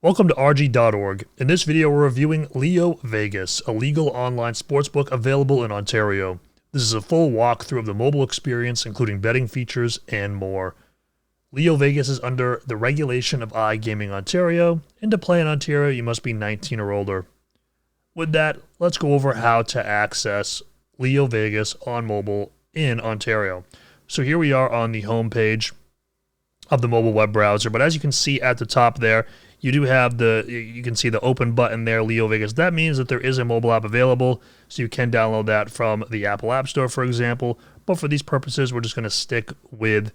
Welcome to RG.org. In this video, we're reviewing LeoVegas, a legal online sportsbook available in Ontario. This is a full walkthrough of the mobile experience, including betting features and more. LeoVegas is under the regulation of iGaming Ontario, and to play in Ontario, you must be 19 or older. With that, let's go over how to access LeoVegas on mobile in Ontario. So here we are on the home page of the mobile web browser, but as you can see at the top there, you do have you can see the open button there, LeoVegas. That means that there is a mobile app available, so you can download that from the Apple App Store, for example. But for these purposes, we're just going to stick with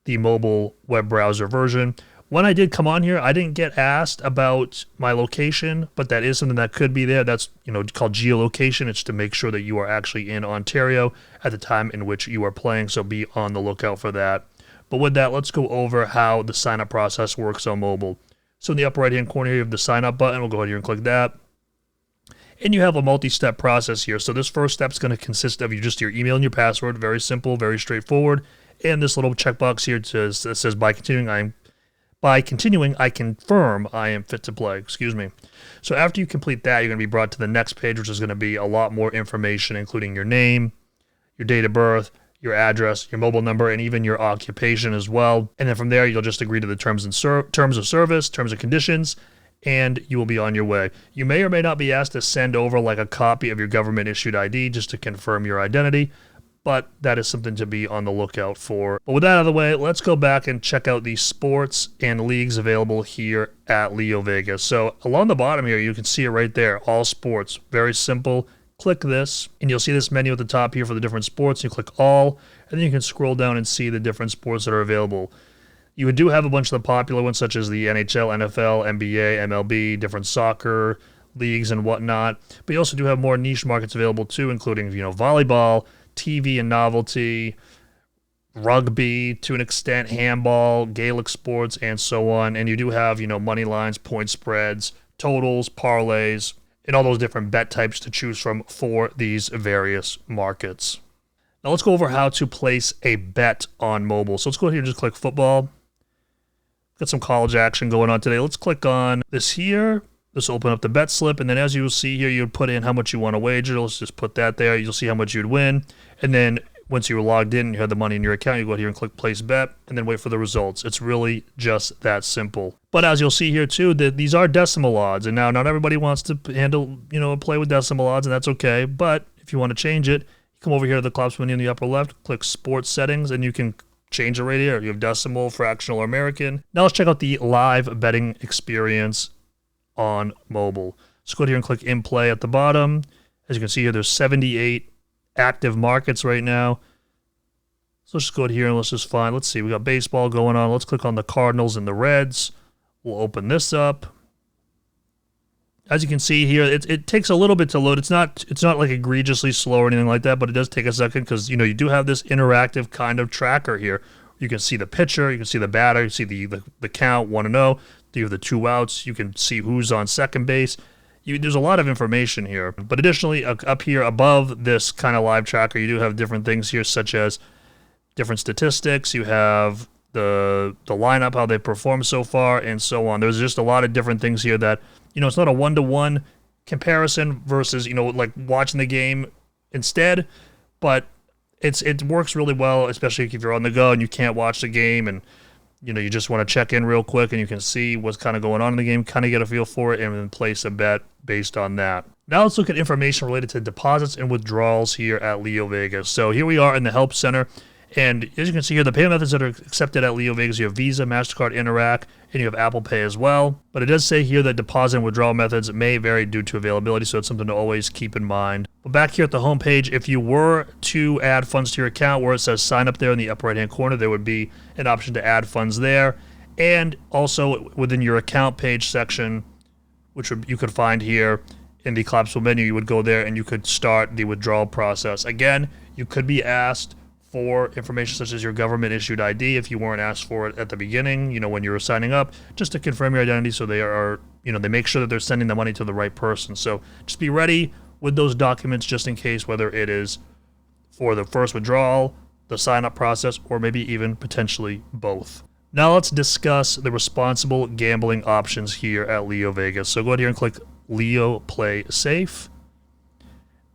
the mobile web browser version. When I did come on here, I didn't get asked about my location, but that is something that could be there. That's called geolocation. It's to make sure that you are actually in Ontario at the time in which you are playing, so be on the lookout for that. But with that, let's go over how the sign-up process works on mobile. So in the upper right-hand corner, you have the sign-up button. We'll go ahead here and click that. And you have a multi-step process here. So this first step is going to consist of just your email and your password. Very simple, very straightforward. And this little checkbox here that says, by continuing, I confirm I am fit to play. Excuse me. So after you complete that, you're going to be brought to the next page, which is going to be a lot more information, including your name, your date of birth, your address, your mobile number, and even your occupation as well. And then from there, you'll just agree to the terms of service, terms and conditions, and you will be on your way. You may or may not be asked to send over like a copy of your government-issued ID just to confirm your identity, but that is something to be on the lookout for. But with that out of the way, let's go back and check out the sports and leagues available here at LeoVegas. So along the bottom here, you can see it right there, all sports. Very simple. Click this, and you'll see this menu at the top here for the different sports. You click all, and then you can scroll down and see the different sports that are available. You do have a bunch of the popular ones, such as the NHL, NFL, NBA, MLB, different soccer leagues and whatnot. But you also do have more niche markets available too, including volleyball, TV and novelty, rugby to an extent, handball, Gaelic sports, and so on. And you do have money lines, point spreads, totals, parlays, and all those different bet types to choose from for these various markets. Now let's go over how to place a bet on mobile. So let's go ahead and just click football. Got some college action going on today. Let's click on this here. This will open up the bet slip, and then as you will see here, you would put in how much you want to wager. Let's just put that there. You'll see how much you'd win, and then once you were logged in, you had the money in your account, you go here and click place bet, and then wait for the results. It's really just that simple. But as you'll see here too, that these are decimal odds, and now not everybody wants to handle, play with decimal odds, and that's okay. But if you want to change it, you come over here to the collapse menu in the upper left, click sports settings, and you can change it right here. You have decimal, fractional, or American. Now let's check out the live betting experience on mobile. Let's go here and click in play at the bottom. As you can see here, there's 78 active markets right now. So let's just go here and let's just find, let's see, we got baseball going on. Let's click on the Cardinals and the Reds. We'll open this up. As you can see here, it takes a little bit to load. It's not like egregiously slow or anything like that, but it does take a second because you do have this interactive kind of tracker here. You can see the pitcher, you can see the batter, you see the count 1-0. You have the 2 outs. You can see who's on second base. There's a lot of information here. But additionally, up here above this kind of live tracker, you do have different things here, such as different statistics. You have the lineup, how they perform so far, and so on. There's just a lot of different things here that, it's not a one-to-one comparison versus, like watching the game instead, but it works really well, especially if you're on the go and you can't watch the game and you just want to check in real quick and you can see what's kind of going on in the game, kind of get a feel for it, and then place a bet based on that. Now let's look at information related to deposits and withdrawals here at LeoVegas. So here we are in the Help Center, and as you can see here, the payment methods that are accepted at LeoVegas, you have Visa, MasterCard, Interac, and you have Apple Pay as well. But it does say here that deposit and withdrawal methods may vary due to availability, so it's something to always keep in mind. But back here at the home page, if you were to add funds to your account where it says sign up there in the upper right-hand corner, there would be an option to add funds there. And also within your account page section, which you could find here in the collapsible menu, you would go there and you could start the withdrawal process. Again, you could be asked for information such as your government-issued ID if you weren't asked for it at the beginning, when you were signing up, just to confirm your identity so they are, they make sure that they're sending the money to the right person. So just be ready with those documents just in case, whether it is for the first withdrawal, the sign-up process, or maybe even potentially both. Now let's discuss the responsible gambling options here at LeoVegas. So go ahead here and click Leo Play Safe.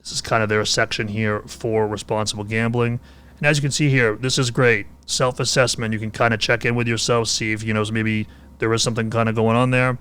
This is kind of their section here for responsible gambling. And as you can see here, this is great. Self-assessment, you can kind of check in with yourself, see if, maybe there is something kind of going on there.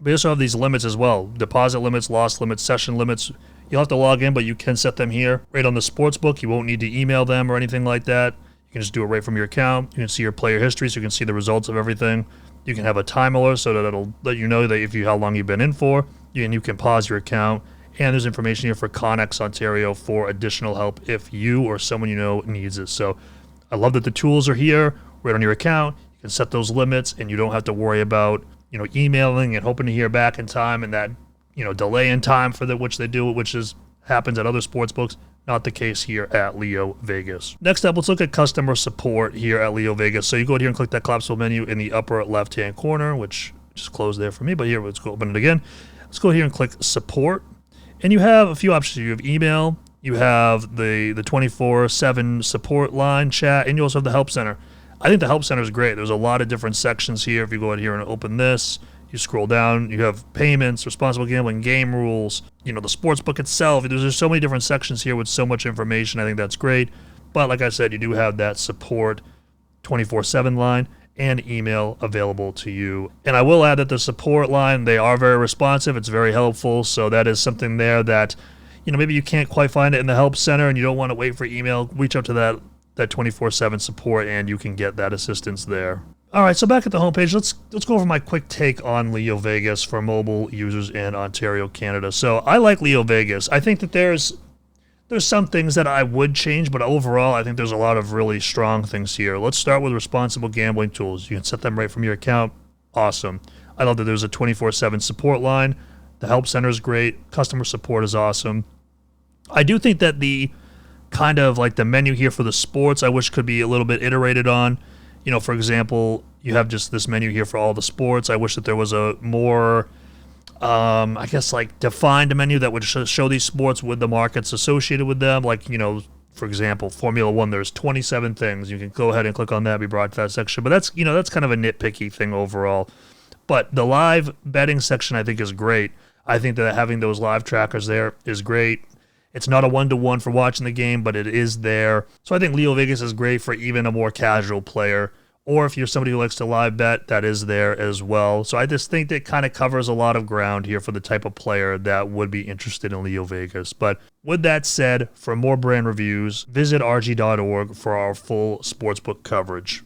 We also have these limits as well. Deposit limits, loss limits, session limits. You'll have to log in, but you can set them here. Right on the sportsbook, you won't need to email them or anything like that. You can just do it right from your account. You can see your player history, so you can see the results of everything. You can have a time alert so that it'll let you know that how long you've been in for. And you can pause your account. And there's information here for Connex Ontario for additional help if you or someone you know needs it. So I love that the tools are here right on your account. You can set those limits, and you don't have to worry about emailing and hoping to hear back in time, and that delay in time for which they do it, which happens at other sports books. Not the case here at LeoVegas. Next up, let's look at customer support here at LeoVegas. So you go here and click that collapsible menu in the upper left-hand corner, which just closed there for me, but here, let's go open it again. Let's go here and click support. And you have a few options. You have email, you have the 24/7 support line, chat, and you also have the help center. I think the help center is great. There's a lot of different sections here. If you go in here and open this, you scroll down, you have payments, responsible gambling, game rules, the sports book itself. There's so many different sections here with so much information. I think that's great. But like I said, you do have that support 24/7 line and email available to you. And I will add that the support line, they are very responsive. It's very helpful. So that is something there that, maybe you can't quite find it in the help center and you don't want to wait for email. Reach out to that 24/7 support and you can get that assistance there. All right, so back at the homepage, let's go over my quick take on LeoVegas for mobile users in Ontario, Canada. So I like LeoVegas. I think that there's some things that I would change, but overall, I think there's a lot of really strong things here. Let's start with responsible gambling tools. You can set them right from your account. Awesome. I love that there's a 24/7 support line. The help center is great. Customer support is awesome. I do think that the kind of like the menu here for the sports, I wish could be a little bit iterated on. For example, you have just this menu here for all the sports. I wish that there was a more, defined menu that would show these sports with the markets associated with them. Like, for example, Formula One, there's 27 things. You can go ahead and click on that, be brought to that section. But that's kind of a nitpicky thing overall. But the live betting section, I think, is great. I think that having those live trackers there is great. It's not a one-to-one for watching the game, but it is there. So I think LeoVegas is great for even a more casual player. Or if you're somebody who likes to live bet, that is there as well. So I just think that kind of covers a lot of ground here for the type of player that would be interested in LeoVegas. But with that said, for more brand reviews, visit rg.org for our full sportsbook coverage.